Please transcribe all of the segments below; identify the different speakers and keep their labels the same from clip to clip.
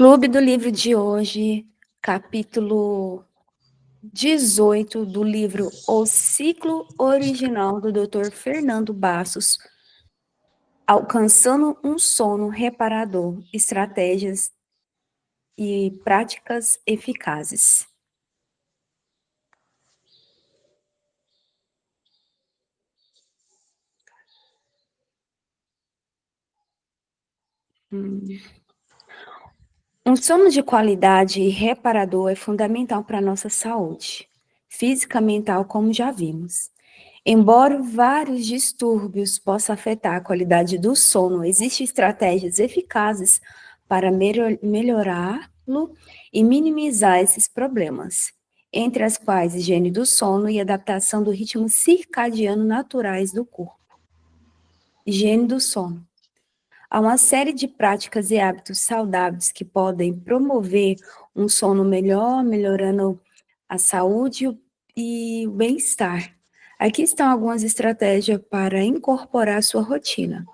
Speaker 1: Clube do livro de hoje, capítulo 18 do livro O Ciclo Original do Dr. Fernando Bastos, Alcançando um Sono Reparador, Estratégias e Práticas Eficazes. Um sono de qualidade e reparador é fundamental para a nossa saúde, física e mental, como já vimos. Embora vários distúrbios possam afetar a qualidade do sono, existem estratégias eficazes para melhorá-lo e minimizar esses problemas, entre as quais higiene do sono e adaptação do ritmo circadiano naturais do corpo. Higiene do sono. Há uma série de práticas e hábitos saudáveis que podem promover um sono melhor, melhorando a saúde e o bem-estar. Aqui estão algumas estratégias para incorporar à sua rotina.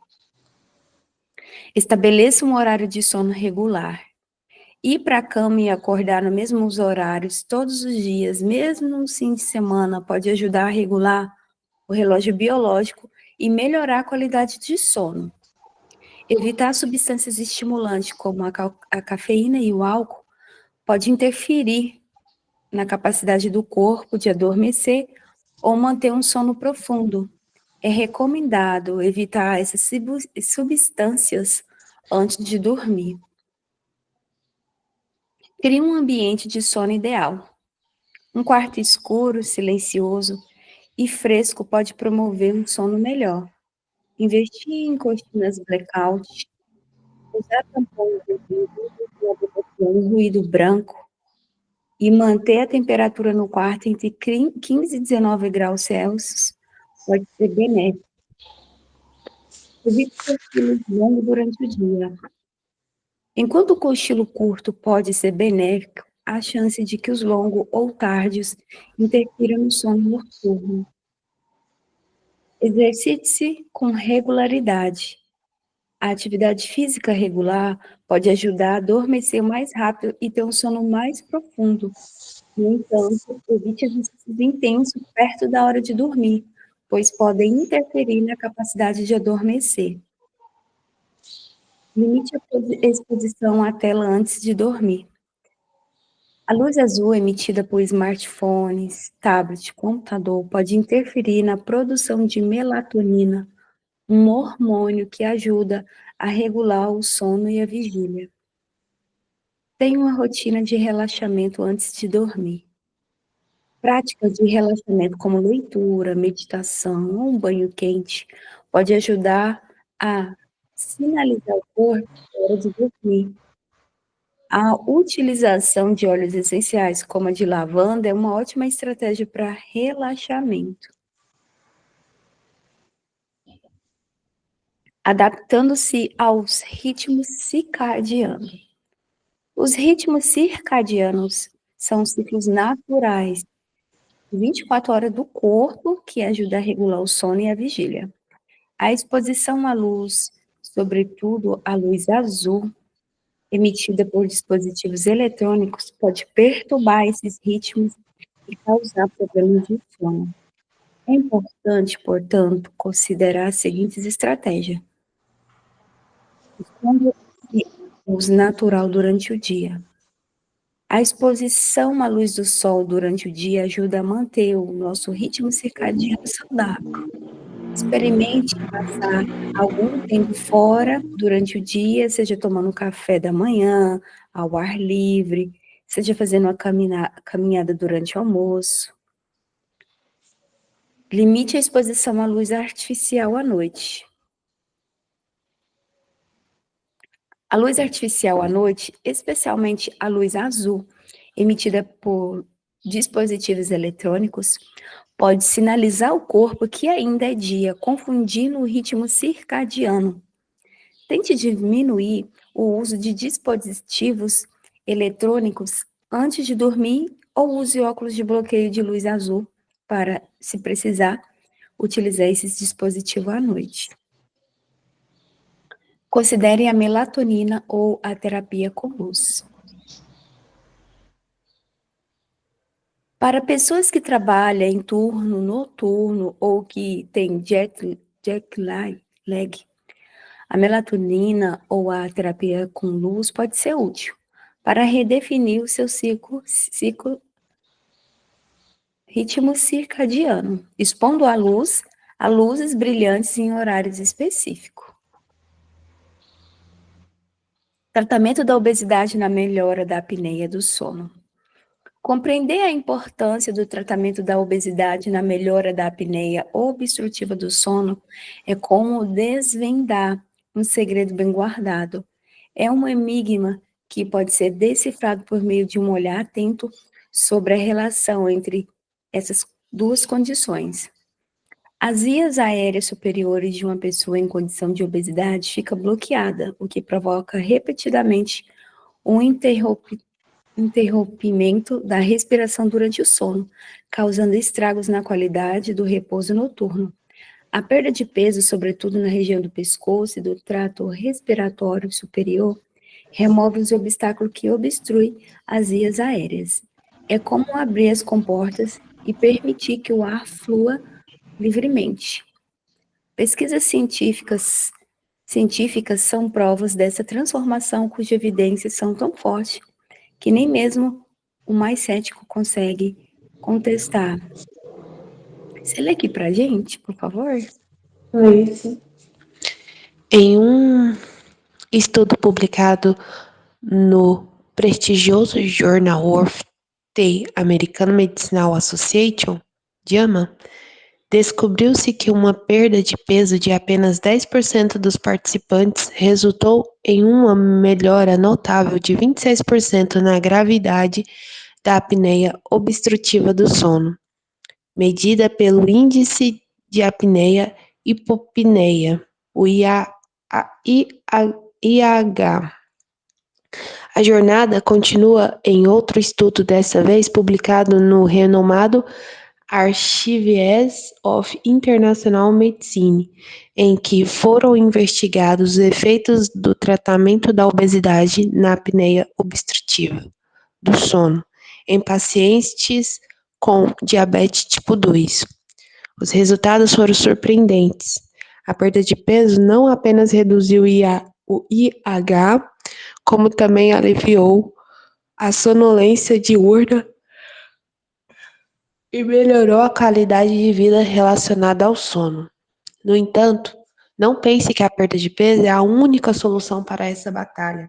Speaker 1: Estabeleça um horário de sono regular. Ir para a cama e acordar nos mesmos horários todos os dias, mesmo no fim de semana, pode ajudar a regular o relógio biológico e melhorar a qualidade de sono. Evitar substâncias estimulantes, como a cafeína e o álcool, pode interferir na capacidade do corpo de adormecer ou manter um sono profundo. É recomendado evitar essas substâncias antes de dormir. Crie um ambiente de sono ideal. Um quarto escuro, silencioso e fresco pode promover um sono melhor. Investir em cortinas blackout, usar tampões de vidro com ruído branco e manter a temperatura no quarto entre 15 e 19 graus Celsius pode ser benéfico. Evite cochilos longos durante o dia. Enquanto o cochilo curto pode ser benéfico, há chance de que os longos ou tardios interfiram no sono noturno. Exercite-se com regularidade. A atividade física regular pode ajudar a adormecer mais rápido e ter um sono mais profundo. No entanto, evite exercícios intensos perto da hora de dormir, pois podem interferir na capacidade de adormecer. Limite a exposição à tela antes de dormir. A luz azul emitida por smartphones, tablet, computador pode interferir na produção de melatonina, um hormônio que ajuda a regular o sono e a vigília. Tenha uma rotina de relaxamento antes de dormir. Práticas de relaxamento como leitura, meditação ou um banho quente pode ajudar a sinalizar o corpo que é hora de dormir. A utilização de óleos essenciais, como a de lavanda, é uma ótima estratégia para relaxamento. Adaptando-se aos ritmos circadianos. Os ritmos circadianos são ciclos naturais 24 horas do corpo, que ajuda a regular o sono e a vigília. A exposição à luz, sobretudo à luz azul, emitida por dispositivos eletrônicos, pode perturbar esses ritmos e causar problemas de sono. É importante, portanto, considerar as seguintes estratégias. Esconda-se a luz natural durante o dia. A exposição à luz do sol durante o dia ajuda a manter o nosso ritmo circadiano saudável. Experimente passar algum tempo fora durante o dia, seja tomando café da manhã, ao ar livre, seja fazendo uma caminhada durante o almoço. Limite a exposição à luz artificial à noite. A luz artificial à noite, especialmente a luz azul, emitida por dispositivos eletrônicos, pode sinalizar ao corpo que ainda é dia, confundindo o ritmo circadiano. Tente diminuir o uso de dispositivos eletrônicos antes de dormir ou use óculos de bloqueio de luz azul para, se precisar, utilizar esses dispositivos à noite. Considere a melatonina ou a terapia com luz. Para pessoas que trabalham em turno noturno ou que têm lag, a melatonina ou a terapia com luz pode ser útil para redefinir o seu ritmo circadiano, expondo a luz a luzes brilhantes em horários específicos. Tratamento da obesidade na melhora da apneia do sono. Compreender a importância do tratamento da obesidade na melhora da apneia obstrutiva do sono é como desvendar um segredo bem guardado. É um enigma que pode ser decifrado por meio de um olhar atento sobre a relação entre essas duas condições. As vias aéreas superiores de uma pessoa em condição de obesidade fica bloqueada, o que provoca repetidamente um interrompimento da respiração durante o sono, causando estragos na qualidade do repouso noturno. A perda de peso, sobretudo na região do pescoço e do trato respiratório superior, remove os obstáculos que obstruem as vias aéreas. É como abrir as comportas e permitir que o ar flua livremente. Pesquisas científicas são provas dessa transformação cuja evidências são tão fortes que nem mesmo o mais cético consegue contestar. Você lê aqui pra gente, por favor?
Speaker 2: Isso. Em um estudo publicado no prestigioso jornal of the American Medical Association, JAMA, descobriu-se que uma perda de peso de apenas 10% dos participantes resultou em uma melhora notável de 26% na gravidade da apneia obstrutiva do sono, medida pelo Índice de Apneia Hipopneia, o IH. A jornada continua em outro estudo, dessa vez publicado no renomado Archives of International Medicine, em que foram investigados os efeitos do tratamento da obesidade na apneia obstrutiva do sono em pacientes com diabetes tipo 2. Os resultados foram surpreendentes. A perda de peso não apenas reduziu o IH, como também aliviou a sonolência diurna e melhorou a qualidade de vida relacionada ao sono. No entanto, não pense que a perda de peso é a única solução para essa batalha.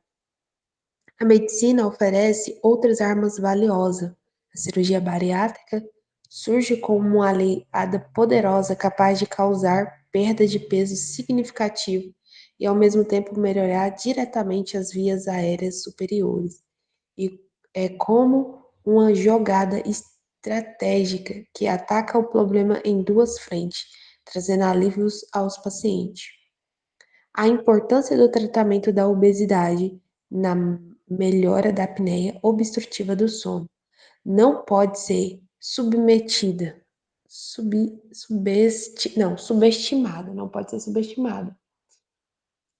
Speaker 2: A medicina oferece outras armas valiosas. A cirurgia bariátrica surge como uma aliada poderosa capaz de causar perda de peso significativo e, ao mesmo tempo, melhorar diretamente as vias aéreas superiores. E é como uma jogada estratégica que ataca o problema em duas frentes, trazendo alívios aos pacientes. A importância do tratamento da obesidade na melhora da apneia obstrutiva do sono não pode ser subestimada, não pode ser subestimada.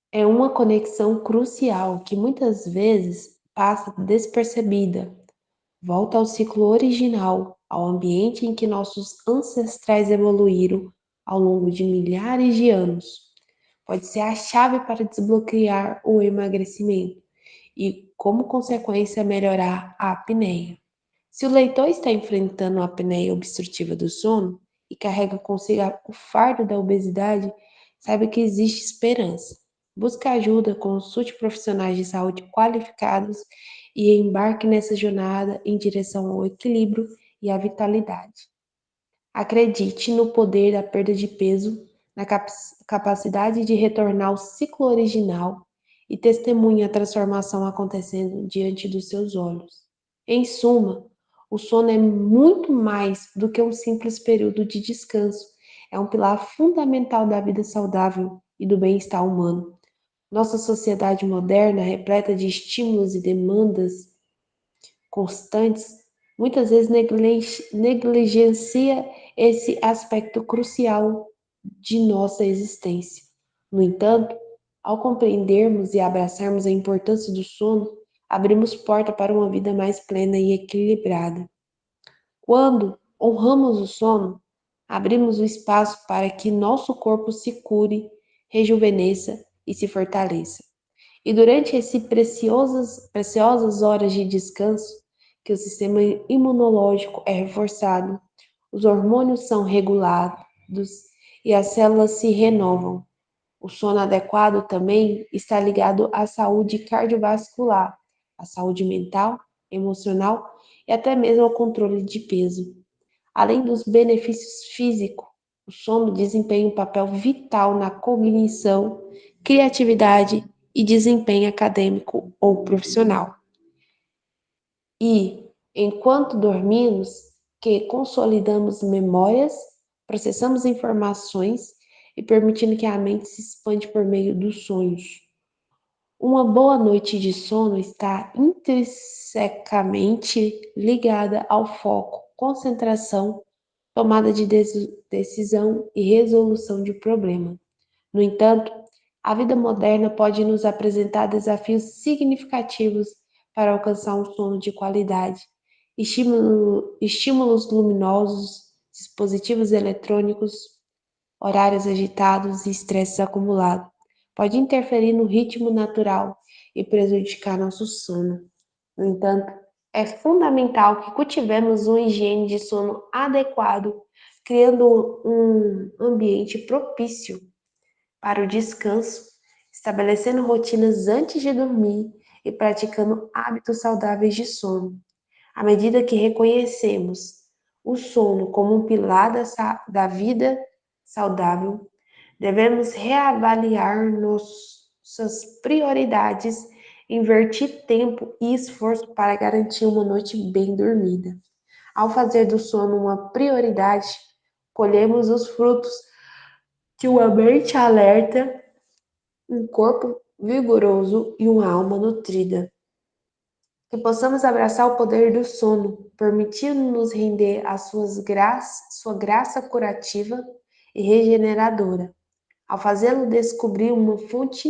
Speaker 2: É uma conexão crucial que muitas vezes passa despercebida. Volta ao ciclo original, ao ambiente em que nossos ancestrais evoluíram ao longo de milhares de anos. Pode ser a chave para desbloquear o emagrecimento e, como consequência, melhorar a apneia. Se o leitor está enfrentando a apneia obstrutiva do sono e carrega consigo o fardo da obesidade, saiba que existe esperança. Busque ajuda, consulte profissionais de saúde qualificados e embarque nessa jornada em direção ao equilíbrio e à vitalidade. Acredite no poder da perda de peso, na capacidade de retornar ao ciclo original e testemunhe a transformação acontecendo diante dos seus olhos. Em suma, o sono é muito mais do que um simples período de descanso. É um pilar fundamental da vida saudável e do bem-estar humano. Nossa sociedade moderna, repleta de estímulos e demandas constantes, muitas vezes negligencia esse aspecto crucial de nossa existência. No entanto, Ao compreendermos e abraçarmos a importância do sono, abrimos porta para uma vida mais plena e equilibrada. Quando honramos o sono, abrimos o espaço para que nosso corpo se cure, rejuvenesça e se fortaleça. E durante essas preciosas horas de descanso, que o sistema imunológico é reforçado, os hormônios são regulados e as células se renovam. O sono adequado também está ligado à saúde cardiovascular, à saúde mental, emocional e até mesmo ao controle de peso. Além dos benefícios físicos, o sono desempenha um papel vital na cognição, criatividade e desempenho acadêmico ou profissional. E, enquanto dormimos, que consolidamos memórias, processamos informações e permitindo que a mente se expande por meio dos sonhos. Uma boa noite de sono está intrinsecamente ligada ao foco, concentração, tomada de decisão e resolução de problema. No entanto, a vida moderna pode nos apresentar desafios significativos para alcançar um sono de qualidade. Estímulos luminosos, dispositivos eletrônicos, horários agitados e estresse acumulado pode interferir no ritmo natural e prejudicar nosso sono. No entanto, é fundamental que cultivemos uma higiene de sono adequado, criando um ambiente propício para o descanso, estabelecendo rotinas antes de dormir e praticando hábitos saudáveis de sono. À medida que reconhecemos o sono como um pilar da vida saudável, devemos reavaliar nossas prioridades, invertir tempo e esforço para garantir uma noite bem dormida. Ao fazer do sono uma prioridade, colhemos os frutos de uma mente alerta, um corpo vigoroso e uma alma nutrida. Que possamos abraçar o poder do sono, permitindo-nos render a sua graça curativa e regeneradora. Ao fazê-lo, descobrir uma fonte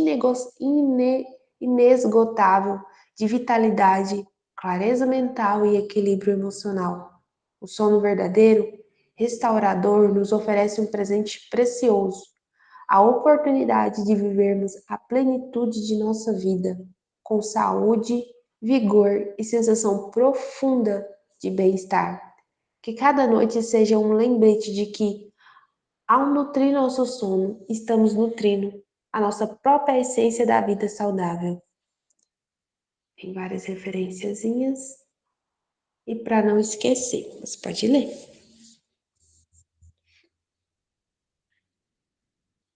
Speaker 2: inesgotável de vitalidade, clareza mental e equilíbrio emocional. O sono verdadeiro, restaurador, nos oferece um presente precioso, a oportunidade de vivermos a plenitude de nossa vida, com saúde, vigor e sensação profunda de bem-estar. Que cada noite seja um lembrete de que, ao nutrir nosso sono, estamos nutrindo a nossa própria essência da vida saudável. Tem várias referenciazinhas. E para não esquecer, você pode ler.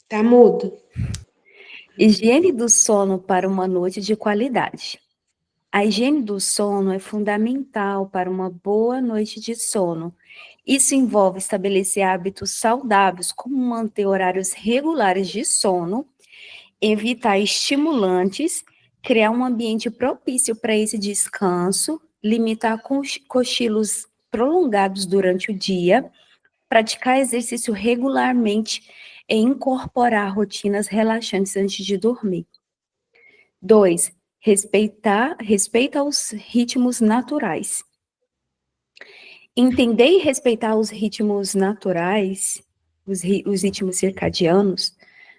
Speaker 2: Tá mudo?
Speaker 1: Higiene do sono para uma noite de qualidade. A higiene do sono é fundamental para uma boa noite de sono. Isso envolve estabelecer hábitos saudáveis, como manter horários regulares de sono, evitar estimulantes, criar um ambiente propício para esse descanso, limitar cochilos prolongados durante o dia, praticar exercício regularmente e incorporar rotinas relaxantes antes de dormir. 2. Respeita os ritmos naturais. Entender e respeitar os ritmos naturais, os ritmos circadianos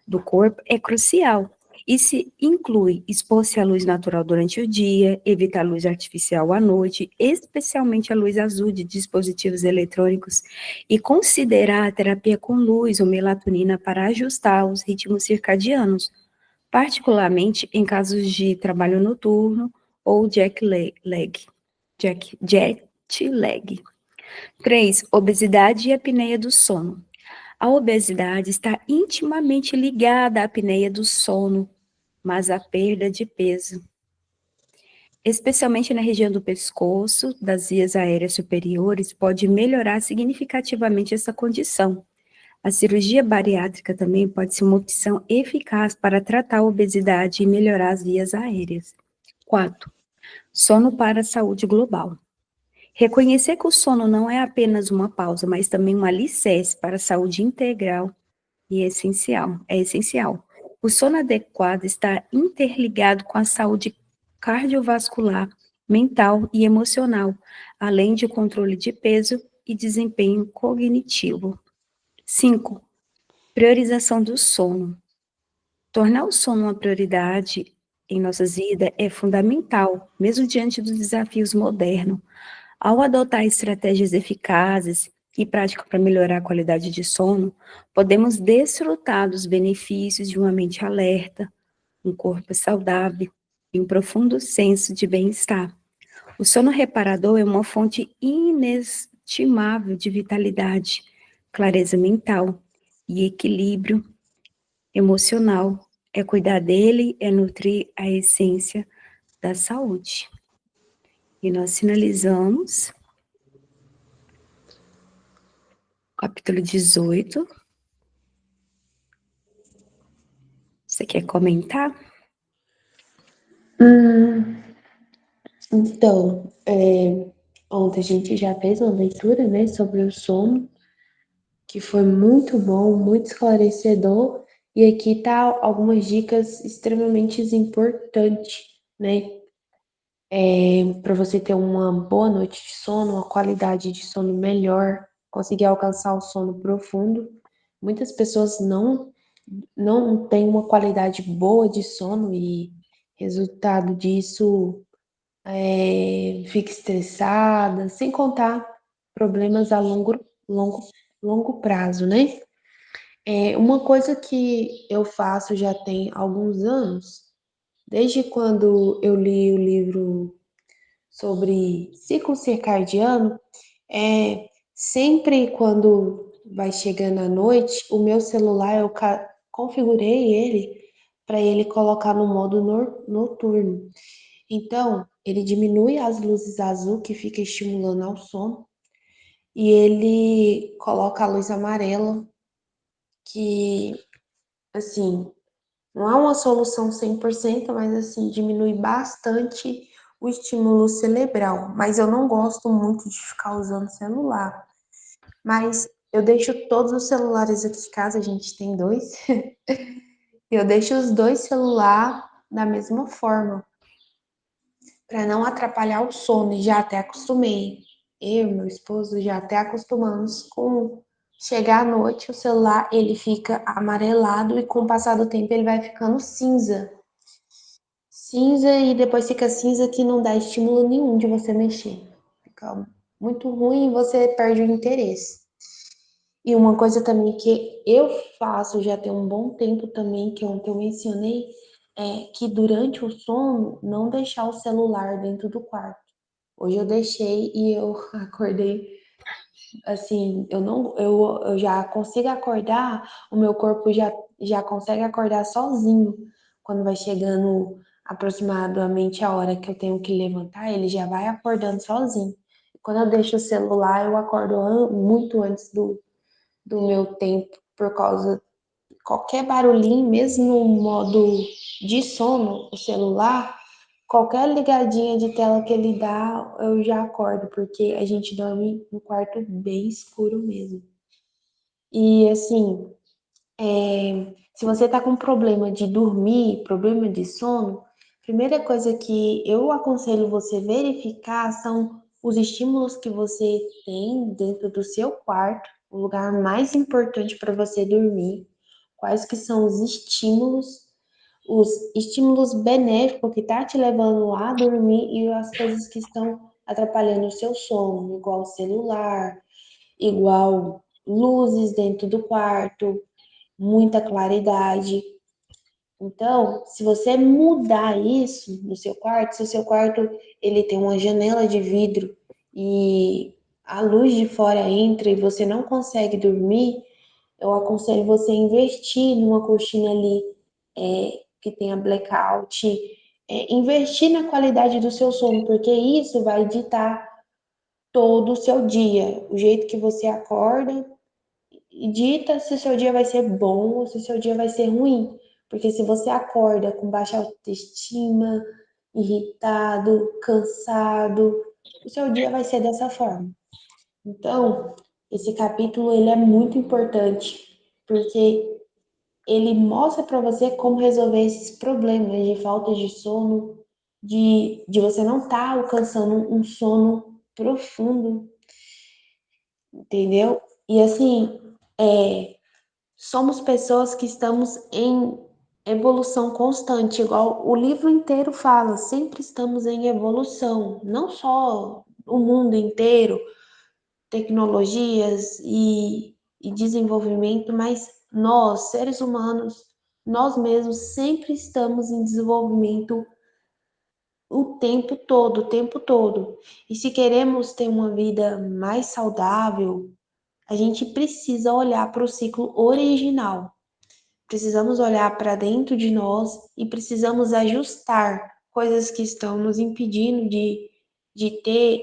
Speaker 1: do corpo é crucial. Isso inclui expor-se à luz natural durante o dia, evitar a luz artificial à noite, especialmente a luz azul de dispositivos eletrônicos, e considerar a terapia com luz ou melatonina para ajustar os ritmos circadianos, particularmente em casos de trabalho noturno ou jet lag. 3. Obesidade e apneia do sono. A obesidade está intimamente ligada à apneia do sono, mas à perda de peso, especialmente na região do pescoço, das vias aéreas superiores, pode melhorar significativamente essa condição. A cirurgia bariátrica também pode ser uma opção eficaz para tratar a obesidade e melhorar as vias aéreas. 4. Sono para a saúde global. Reconhecer que o sono não é apenas uma pausa, mas também um alicerce para a saúde integral e é essencial. O sono adequado está interligado com a saúde cardiovascular, mental e emocional, além de controle de peso e desempenho cognitivo. 5. Priorização do sono. Tornar o sono uma prioridade em nossas vidas é fundamental, mesmo diante dos desafios modernos. Ao adotar estratégias eficazes e práticas para melhorar a qualidade de sono, podemos desfrutar dos benefícios de uma mente alerta, um corpo saudável e um profundo senso de bem-estar. O sono reparador é uma fonte inestimável de vitalidade, clareza mental e equilíbrio emocional. É cuidar dele, é nutrir a essência da saúde. E nós finalizamos capítulo 18. Você quer comentar?
Speaker 2: Hum, então, ontem a gente já fez uma leitura, né, sobre o sono, que foi muito bom, muito esclarecedor, e aqui tá algumas dicas extremamente importantes, né, para você ter uma boa noite de sono, uma qualidade de sono melhor, conseguir alcançar o sono profundo. Muitas pessoas não têm uma qualidade boa de sono e resultado disso fica estressada, sem contar problemas a longo, longo prazo, né? Uma coisa que eu faço já tem alguns anos, desde quando eu li o livro sobre ciclo circadiano, sempre quando vai chegando a noite, o meu celular eu configurei ele para ele colocar no modo noturno. Então, ele diminui as luzes azul que fica estimulando ao sono e ele coloca a luz amarela que, assim, não é uma solução 100%, mas assim, diminui bastante o estímulo cerebral. Mas eu não gosto muito de ficar usando celular. Mas eu deixo todos os celulares aqui em casa, a gente tem dois. Eu deixo os dois celulares da mesma forma, para não atrapalhar o sono. E já até acostumei. Eu e meu esposo já até acostumamos com chegar à noite, o celular ele fica amarelado e com o passar do tempo ele vai ficando cinza. Cinza e depois fica cinza que não dá estímulo nenhum de você mexer. Fica muito ruim e você perde o interesse. E uma coisa também que eu faço já tem um bom tempo também, que ontem eu mencionei, é que durante o sono não deixar o celular dentro do quarto. Hoje eu deixei e eu acordei assim, eu já consigo acordar, o meu corpo já consegue acordar sozinho. Quando vai chegando aproximadamente a hora que eu tenho que levantar, ele já vai acordando sozinho. Quando eu deixo o celular, eu acordo muito antes do meu tempo, por causa de qualquer barulhinho, mesmo no modo de sono, o celular, qualquer ligadinha de tela que ele dá, eu já acordo, porque a gente dorme no quarto bem escuro mesmo. E assim, se você tá com problema de dormir, problema de sono, primeira coisa que eu aconselho você verificar são os estímulos que você tem dentro do seu quarto, o lugar mais importante para você dormir, quais que são os estímulos benéficos que tá te levando a dormir e as coisas que estão atrapalhando o seu sono, igual o celular, igual luzes dentro do quarto, muita claridade. Então, se você mudar isso no seu quarto, se o seu quarto ele tem uma janela de vidro e a luz de fora entra e você não consegue dormir, eu aconselho você a investir numa cortina ali que tenha blackout, investir na qualidade do seu sono, porque isso vai ditar todo o seu dia, o jeito que você acorda, e dita se o seu dia vai ser bom ou se o seu dia vai ser ruim. Porque se você acorda com baixa autoestima, irritado, cansado, o seu dia vai ser dessa forma. Então, esse capítulo ele é muito importante, porque ele mostra para você como resolver esses problemas de falta de sono, de você não estar alcançando um sono profundo, entendeu? E assim, somos pessoas que estamos em evolução constante, igual o livro inteiro fala, sempre estamos em evolução, não só o mundo inteiro, tecnologias e desenvolvimento, mas nós, seres humanos, nós mesmos sempre estamos em desenvolvimento o tempo todo, o tempo todo. E se queremos ter uma vida mais saudável, a gente precisa olhar para o ciclo original. Precisamos olhar para dentro de nós e precisamos ajustar coisas que estão nos impedindo de ter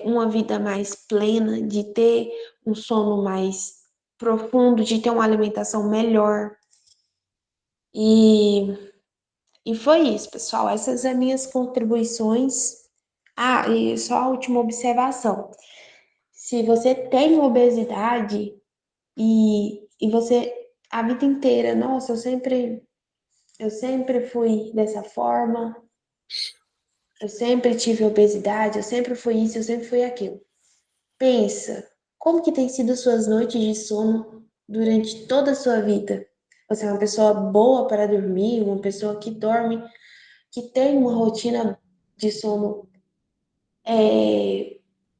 Speaker 2: uma vida mais plena, de ter um sono mais profundo, de ter uma alimentação melhor. E, e foi isso, pessoal. Essas são as minhas contribuições. Ah, e só a última observação. Se você tem obesidade e você a vida inteira, nossa, eu sempre fui dessa forma, eu sempre tive obesidade, eu sempre fui isso, eu sempre fui aquilo. Pensa, como que tem sido suas noites de sono durante toda a sua vida? Você é uma pessoa boa para dormir, uma pessoa que dorme, que tem uma rotina de sono,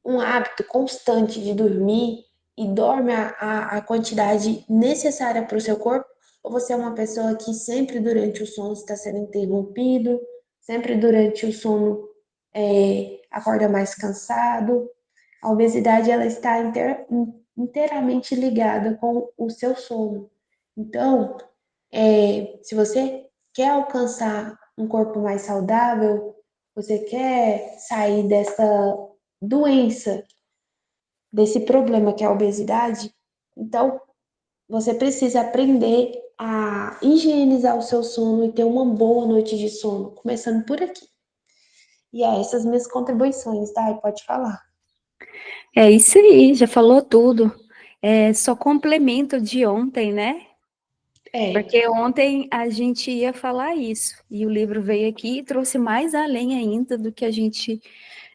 Speaker 2: um hábito constante de dormir e dorme a quantidade necessária para o seu corpo? Ou você é uma pessoa que sempre durante o sono está sendo interrompido, sempre durante o sono acorda mais cansado? A obesidade ela está inteiramente ligada com o seu sono. Então, se você quer alcançar um corpo mais saudável, você quer sair dessa doença, desse problema que é a obesidade, então você precisa aprender a higienizar o seu sono e ter uma boa noite de sono, começando por aqui. E essas minhas contribuições, tá? E pode falar.
Speaker 1: É isso aí, já falou tudo. É só complemento de ontem, né?
Speaker 2: É.
Speaker 1: Porque ontem a gente ia falar isso, e o livro veio aqui e trouxe mais além ainda do que a gente,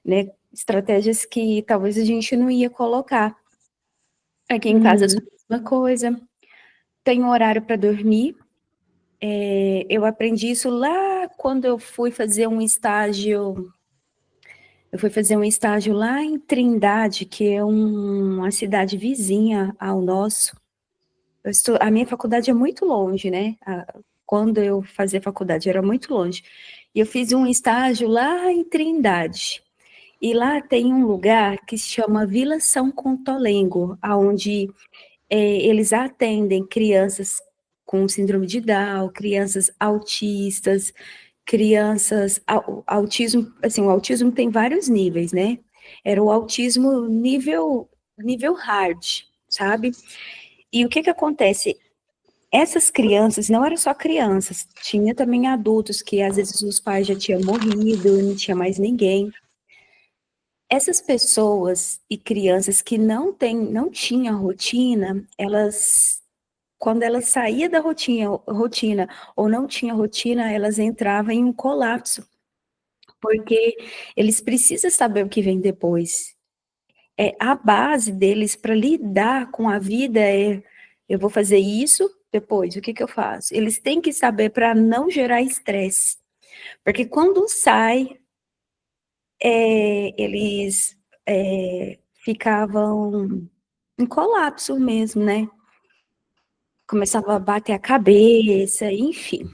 Speaker 1: né, estratégias que talvez a gente não ia colocar. Aqui em casa é
Speaker 2: Uhum.
Speaker 1: só a mesma coisa, tem um horário para dormir. Eu aprendi isso lá quando eu fui fazer um estágio. Eu fui fazer um estágio lá em Trindade, que é uma cidade vizinha ao nosso. A minha faculdade é muito longe, né? Quando eu fazia faculdade era muito longe. E eu fiz um estágio lá em Trindade. E lá tem um lugar que se chama Vila São Contolengo, onde eles atendem crianças com síndrome de Down, crianças autistas, crianças, autismo, assim, o autismo tem vários níveis, né? Era o autismo nível hard, sabe? E o que que acontece? Essas crianças não eram só crianças, tinha também adultos que às vezes os pais já tinham morrido, não tinha mais ninguém. Essas pessoas e crianças que não tinham rotina, quando elas saíam da rotina ou não tinha rotina, elas entravam em um colapso, porque eles precisam saber o que vem depois. A base deles para lidar com a vida eu vou fazer isso, depois, o que que eu faço? Eles têm que saber para não gerar estresse, porque quando sai, eles ficavam em colapso mesmo, né? Começava a bater a cabeça, enfim.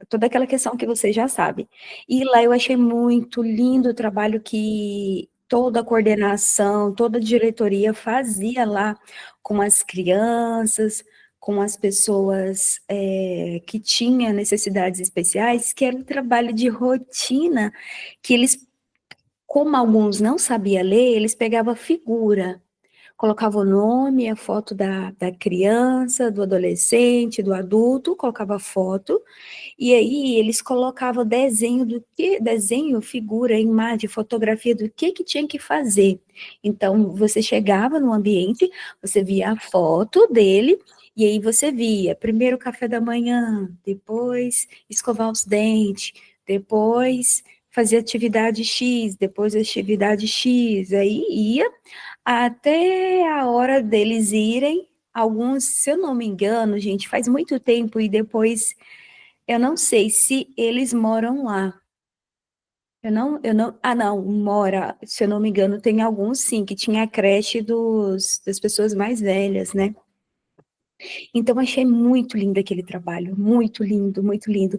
Speaker 1: Toda aquela questão que você já sabe. E lá eu achei muito lindo o trabalho que toda a coordenação, toda a diretoria fazia lá com as crianças, com as pessoas que tinham necessidades especiais, que era um trabalho de rotina, que eles, como alguns não sabiam ler, eles pegavam figura, colocava o nome, a foto da criança, do adolescente, do adulto, colocava a foto, e aí eles colocavam desenho, figura, imagem, fotografia do que tinha que fazer. Então, você chegava no ambiente, você via a foto dele, E aí você via, primeiro café da manhã, depois escovar os dentes, depois fazer atividade X, depois atividade X, aí ia até a hora deles irem. Alguns, se eu não me engano, gente, faz muito tempo, e depois eu não sei se eles moram lá. Não, mora, se eu não me engano, tem alguns sim, que tinha a creche das pessoas mais velhas, né? Então, achei muito lindo aquele trabalho, muito lindo, muito lindo.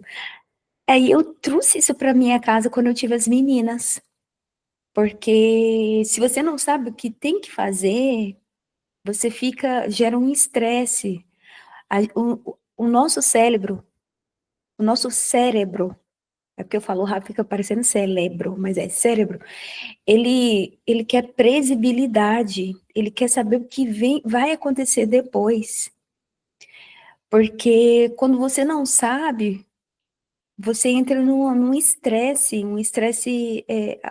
Speaker 1: Aí eu trouxe isso para minha casa quando eu tive as meninas, porque se você não sabe o que tem que fazer, você gera um estresse. O nosso cérebro, é porque eu falo rápido, fica parecendo cérebro, mas é cérebro, ele quer previsibilidade, ele quer saber o que vai acontecer depois. Porque quando você não sabe, você entra num estresse,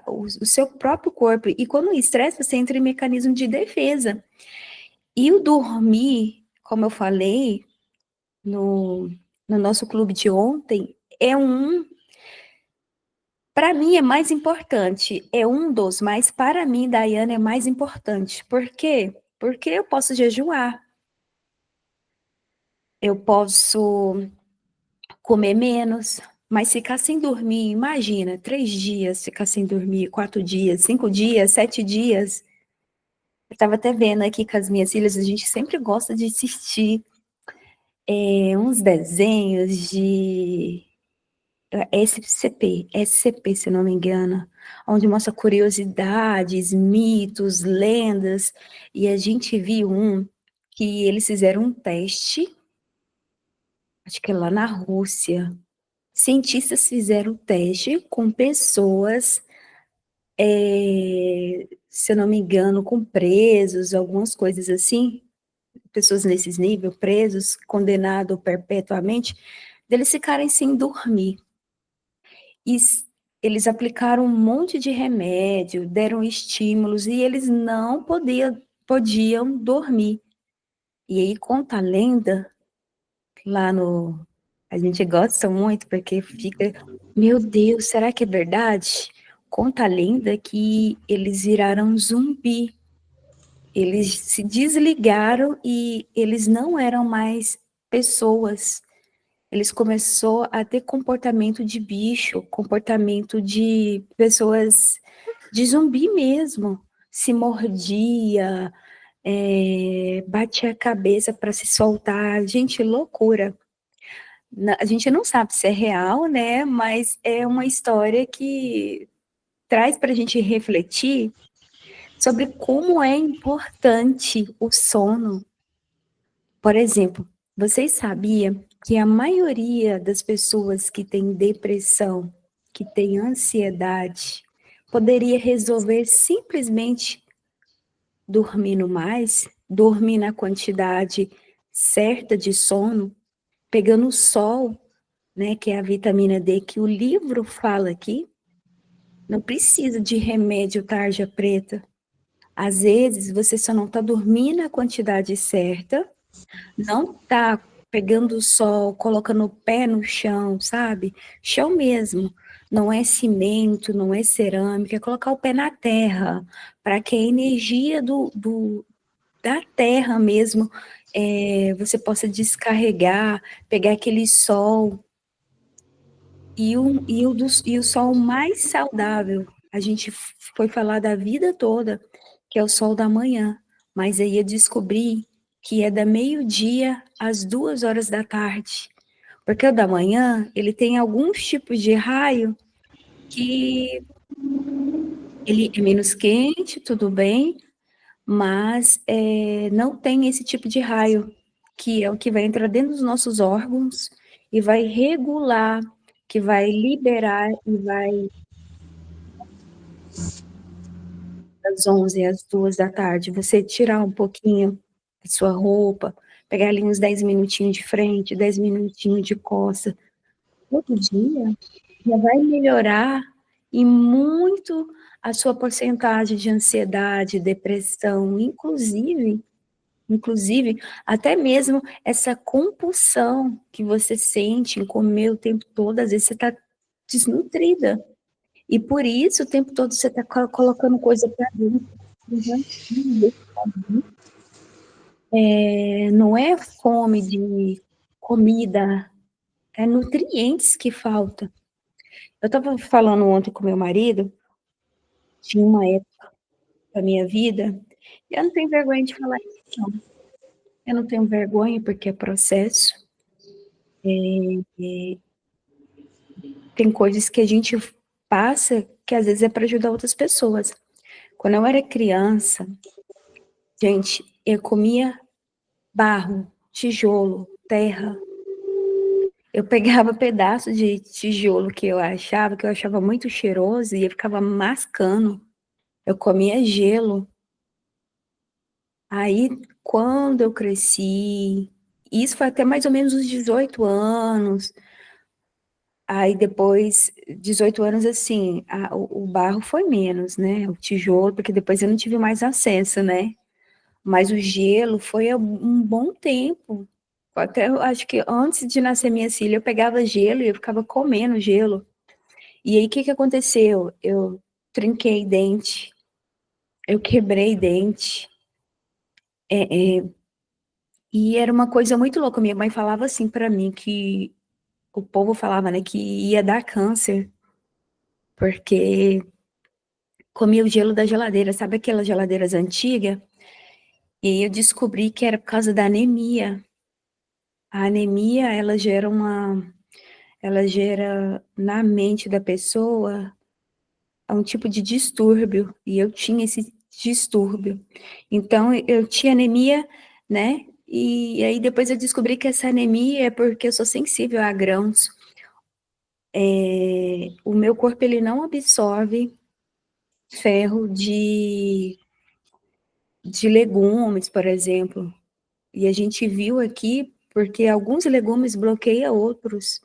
Speaker 1: o seu próprio corpo. E quando o estresse, você entra em mecanismo de defesa. E o dormir, como eu falei no nosso clube de ontem, para mim é mais importante, é um dos, mas para mim, Daiane, é mais importante. Por quê? Porque eu posso jejuar, eu posso comer menos, mas ficar sem dormir, imagina, 3 dias, ficar sem dormir, 4 dias, 5 dias, 7 dias. Eu estava até vendo aqui com as minhas filhas, a gente sempre gosta de assistir uns desenhos de SCP, se eu não me engano, onde mostra curiosidades, mitos, lendas, e a gente viu que eles fizeram um teste, acho que é lá na Rússia. Cientistas fizeram teste com pessoas, se eu não me engano, com presos, algumas coisas assim, pessoas nesses níveis, presos, condenados perpetuamente, deles ficarem sem dormir. E eles aplicaram um monte de remédio, deram estímulos, e eles não podiam dormir. E aí conta a lenda lá no. A gente gosta muito porque fica, meu Deus, será que é verdade? Conta a lenda que eles viraram zumbi. Eles se desligaram e eles não eram mais pessoas. Eles começou a ter comportamento de bicho, comportamento de pessoas de zumbi mesmo. Se mordia, batia a cabeça para se soltar. Gente, loucura. A gente não sabe se é real, né? Mas é uma história que traz para a gente refletir sobre como é importante o sono. Por exemplo, vocês sabiam que a maioria das pessoas que tem depressão, que tem ansiedade, poderia resolver simplesmente dormindo mais, dormir na quantidade certa de sono, pegando o sol, né, que é a vitamina D que o livro fala aqui, não precisa de remédio tarja preta. Às vezes você só não está dormindo a quantidade certa, não está pegando o sol, colocando o pé no chão, sabe? Chão mesmo. Não é cimento, não é cerâmica, é colocar o pé na terra, para que a energia da terra mesmo você possa descarregar, pegar aquele sol e o sol mais saudável, a gente foi falar da vida toda, que é o sol da manhã, mas aí eu descobri que é da meio-dia às 2 horas da tarde, porque o da manhã, ele tem alguns tipos de raio que ele é menos quente, tudo bem, mas não tem esse tipo de raio, que é o que vai entrar dentro dos nossos órgãos e vai regular, que vai liberar e vai das 11 às 2 da tarde, você tirar um pouquinho da sua roupa, pegar ali uns 10 minutinhos de frente, 10 minutinhos de costa, todo dia, já vai melhorar e muito a sua porcentagem de ansiedade, depressão, inclusive Inclusive, até mesmo essa compulsão que você sente em comer o tempo todo, às vezes você está desnutrida. E por isso, o tempo todo você está colocando coisa para dentro. Não é fome de comida, é nutrientes que falta. Eu estava falando ontem com meu marido, tinha uma época da minha vida, e eu não tenho vergonha de falar isso, não. Eu não tenho vergonha porque é processo. Tem coisas que a gente passa que às vezes é para ajudar outras pessoas. Quando eu era criança, gente, eu comia barro, tijolo, terra. Eu pegava pedaço de tijolo que eu achava muito cheiroso, e eu ficava mascando. Eu comia gelo. Aí, quando eu cresci, isso foi até mais ou menos os 18 anos. Aí depois, 18 anos, assim, o barro foi menos, né? O tijolo, porque depois eu não tive mais acesso, né? Mas o gelo foi um bom tempo. Até eu acho que antes de nascer minha filha, eu pegava gelo e eu ficava comendo gelo. E aí, o que que aconteceu? Eu trinquei dente, eu quebrei dente. E era uma coisa muito louca. Minha mãe falava assim pra mim que o povo falava, né, que ia dar câncer, porque comia o gelo da geladeira, sabe aquelas geladeiras antigas? E aí eu descobri que era por causa da anemia. A anemia, ela gera na mente da pessoa um tipo de distúrbio, e eu tinha esse distúrbio. Então, eu tinha anemia, né? E aí depois eu descobri que essa anemia é porque eu sou sensível a grãos. O meu corpo, ele não absorve ferro de legumes, por exemplo. E a gente viu aqui porque alguns legumes bloqueiam outros,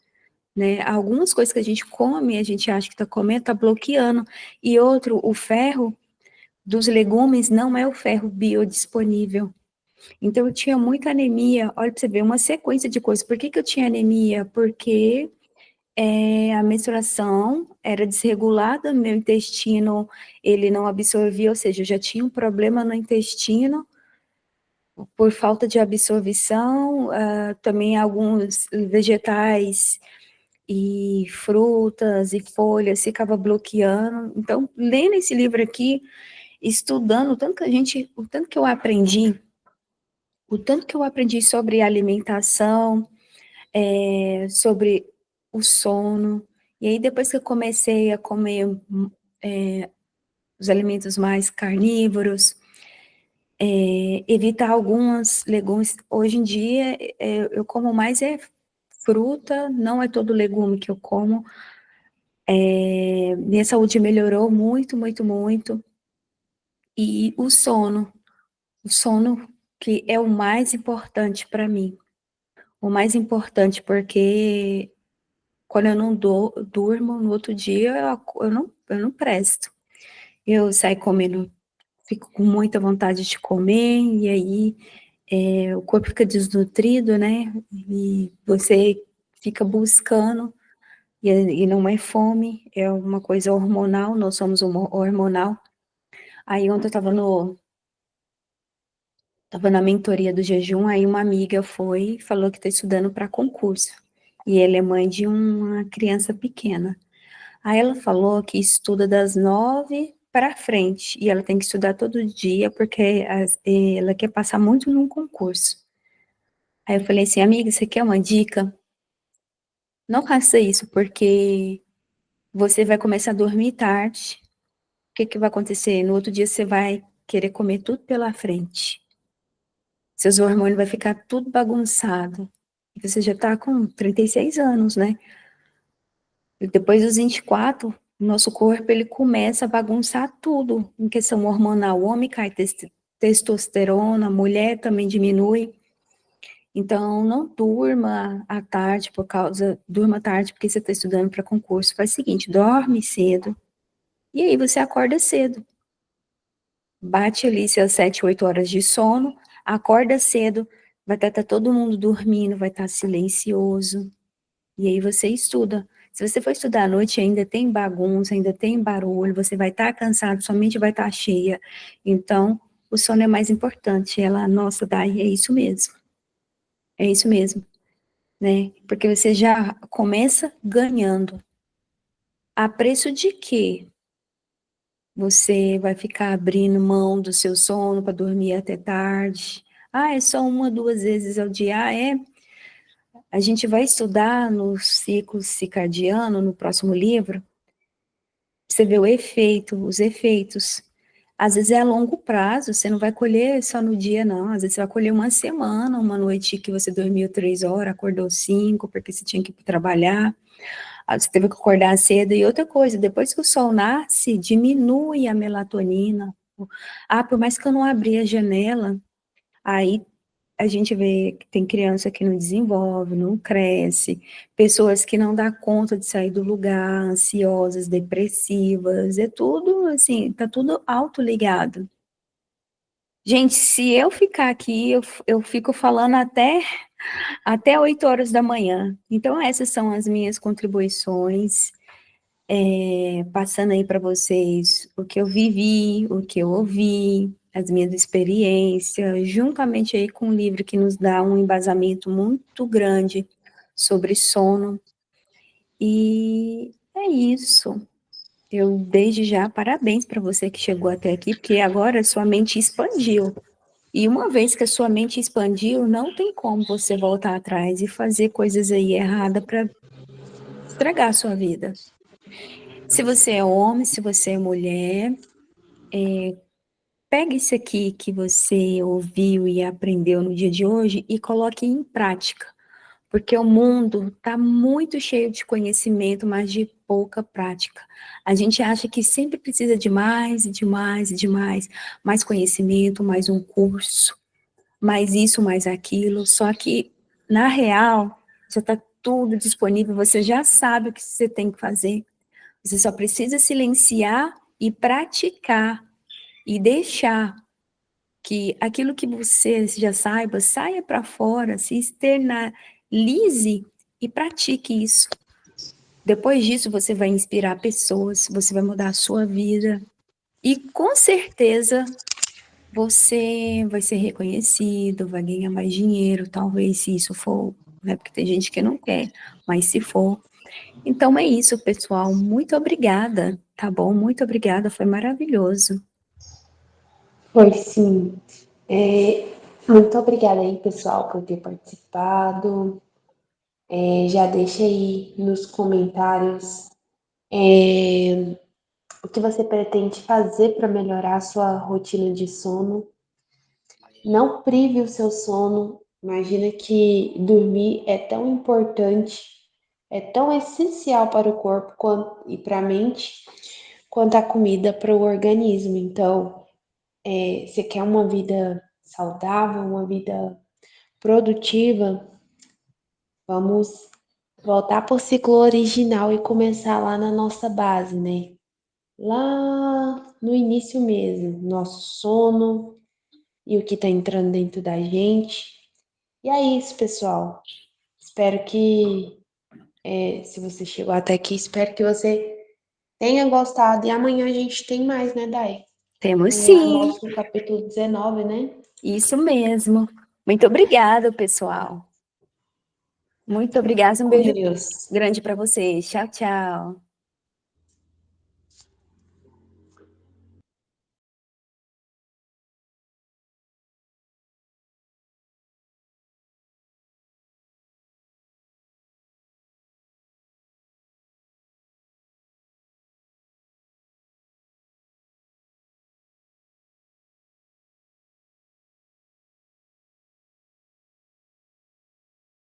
Speaker 1: né? Algumas coisas que a gente come, a gente acha que está comendo, está bloqueando. E outro, o ferro dos legumes não é o ferro biodisponível. Então, eu tinha muita anemia. Olha para você ver, uma sequência de coisas. Por que que eu tinha anemia? Porque a menstruação era desregulada, meu intestino, ele não absorvia, ou seja, eu já tinha um problema no intestino por falta de absorção, também alguns vegetais e frutas e folhas ficava bloqueando. Então, lendo esse livro aqui, estudando, o tanto que eu aprendi, o tanto que eu aprendi sobre alimentação, sobre o sono. E aí, depois que eu comecei a comer os alimentos mais carnívoros, evitar alguns legumes. Hoje em dia, eu como mais fruta, não é todo legume que eu como. Minha saúde melhorou muito, muito, muito. E o sono que é o mais importante para mim. O mais importante porque quando eu não durmo, no outro dia eu não presto. Eu saio comendo, fico com muita vontade de comer, e aí o corpo fica desnutrido, né? E você fica buscando, e não é fome, é uma coisa hormonal, nós somos hormonal. Aí ontem eu tava na mentoria do jejum, aí uma amiga foi e falou que está estudando para concurso. E ela é mãe de uma criança pequena. Aí ela falou que estuda das 9 para frente, e ela tem que estudar todo dia, porque ela quer passar muito num concurso. Aí eu falei assim, amiga, você quer uma dica? Não faça isso, porque você vai começar a dormir tarde. O que que vai acontecer? No outro dia você vai querer comer tudo pela frente. Seus hormônios vai ficar tudo bagunçado. E você já tá com 36 anos, né? E depois dos 24, o nosso corpo, ele começa a bagunçar tudo em questão hormonal. O homem cai testosterona, a mulher também diminui. Então, não durma à tarde durma tarde porque você está estudando para concurso. Faz o seguinte, dorme cedo, e aí você acorda cedo. Bate ali seus 7, 8 horas de sono, Acorda cedo, vai estar todo mundo dormindo, vai estar silencioso. E aí você estuda. Se você for estudar à noite, ainda tem bagunça, ainda tem barulho, você vai estar cansado, sua mente vai estar cheia. Então, o sono é mais importante. Ela, nossa, Dai, é isso mesmo. É isso mesmo, né? Porque você já começa ganhando. A preço de quê? Você vai ficar abrindo mão do seu sono para dormir até tarde. Ah, é só uma, duas vezes ao dia. Ah, é. A gente vai estudar no ciclo circadiano, no próximo livro, você vê o efeito, os efeitos. Às vezes é a longo prazo, você não vai colher só no dia, não. Às vezes você vai colher uma semana, uma noite que você dormiu 3 horas, acordou 5, porque você tinha que ir trabalhar. Você teve que acordar cedo. E outra coisa, depois que o sol nasce, diminui a melatonina. Ah, por mais que eu não abri a janela, aí a gente vê que tem criança que não desenvolve, não cresce, pessoas que não dá conta de sair do lugar, ansiosas, depressivas, é tudo assim, tá tudo autoligado. Gente, se eu ficar aqui, eu fico falando até 8 horas da manhã. Então, essas são as minhas contribuições, passando aí para vocês o que eu vivi, o que eu ouvi, as minhas experiências, juntamente aí com um livro que nos dá um embasamento muito grande sobre sono. E é isso. Eu, desde já, parabéns para você que chegou até aqui, porque agora sua mente expandiu. E uma vez que a sua mente expandiu, não tem como você voltar atrás e fazer coisas aí erradas para estragar a sua vida. Se você é homem, se você é mulher, pega isso aqui que você ouviu e aprendeu no dia de hoje e coloque em prática, porque o mundo está muito cheio de conhecimento, mas de pouca prática. A gente acha que sempre precisa de mais e de mais e de mais conhecimento, mais um curso, mais isso, mais aquilo, só que, na real, já está tudo disponível, você já sabe o que você tem que fazer, você só precisa silenciar e praticar, e deixar que aquilo que você já saiba, saia para fora, se externalize e pratique isso. Depois disso, você vai inspirar pessoas, você vai mudar a sua vida, e com certeza você vai ser reconhecido, vai ganhar mais dinheiro, talvez, se isso for, né? Porque tem gente que não quer, mas se for. Então é isso, pessoal. Muito obrigada, tá bom? Muito obrigada, foi maravilhoso.
Speaker 2: Foi sim. Muito obrigada aí, pessoal, por ter participado. Já deixa aí nos comentários o que você pretende fazer para melhorar a sua rotina de sono. Não prive o seu sono. Imagina que dormir é tão importante, é tão essencial para o corpo e para a mente, quanto a comida para o organismo. Então, você quer uma vida saudável, uma vida produtiva, vamos voltar para o ciclo original e começar lá na nossa base, né? Lá no início mesmo, nosso sono e o que está entrando dentro da gente. E é isso, pessoal. Espero que, se você chegou até aqui, espero que você tenha gostado. E amanhã a gente tem mais, né, Dai?
Speaker 1: Temos
Speaker 2: Amanhã é o
Speaker 1: sim,
Speaker 2: nosso capítulo 19, né?
Speaker 1: isso mesmo. Muito obrigada, pessoal. Muito obrigada.
Speaker 2: Fica
Speaker 1: Um
Speaker 2: com
Speaker 1: beijo
Speaker 2: Deus.
Speaker 1: grande para vocês. Tchau, tchau.